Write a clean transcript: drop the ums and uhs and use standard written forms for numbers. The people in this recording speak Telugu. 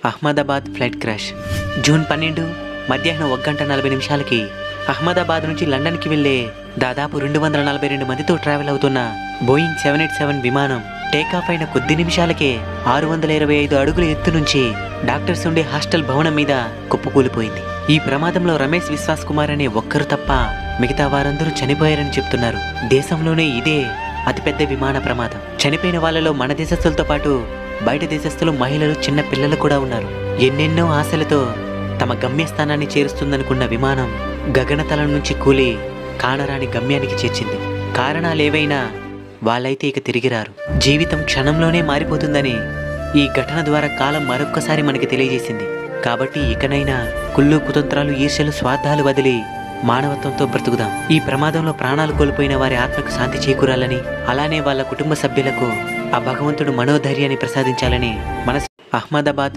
Ahmedabad flight crash. జూన్ 12 మధ్యాహ్నం 1:40 అహ్మదాబాద్ నుంచి లండన్కి వెళ్లే దాదాపు 242 మందితో ట్రావెల్ అవుతున్న బోయింగ్ 787 విమానం టేకాఫ్ అయిన కొద్ది నిమిషాలకే 625 అడుగుల ఎత్తు నుంచి డాక్టర్స్ ఉండే హాస్టల్ భవనం మీద కుప్పకూలిపోయింది. ఈ ప్రమాదంలో రమేష్ విశ్వాస్ కుమార్ అనే ఒక్కరు తప్ప మిగతా వారందరూ చనిపోయారని చెప్తున్నారు. దేశంలోనే ఇదే అతిపెద్ద విమాన ప్రమాదం. చనిపోయిన వాళ్ళలో మన దేశస్తులతో పాటు బయట దేశస్తులు, మహిళలు, చిన్న పిల్లలు కూడా ఉన్నారు. ఎన్నెన్నో ఆశలతో తమ గమ్యస్థానాన్ని చేరుస్తుందనుకున్న విమానం గగనతలం నుంచి కూలి కానరాని గమ్యానికి చేర్చింది. కారణాలేవైనా వాళ్ళైతే ఇక తిరిగిరారు. జీవితం క్షణంలోనే మారిపోతుందని ఈ ఘటన ద్వారా కాలం మరొక్కసారి మనకి తెలియజేసింది. కాబట్టి ఇకనైనా కుళ్ళు, కుతంత్రాలు, ఈర్ష్యలు, స్వార్థాలు వదిలి మానవత్వంతో బ్రతుకుదాం. ఈ ప్రమాదంలో ప్రాణాలు కోల్పోయిన వారి ఆత్మకు శాంతి చేకూరాలని, అలానే వాళ్ళ కుటుంబ సభ్యులకు ఆ భగవంతుడు మనోధైర్యాన్ని ప్రసాదించాలని అహ్మదాబాద్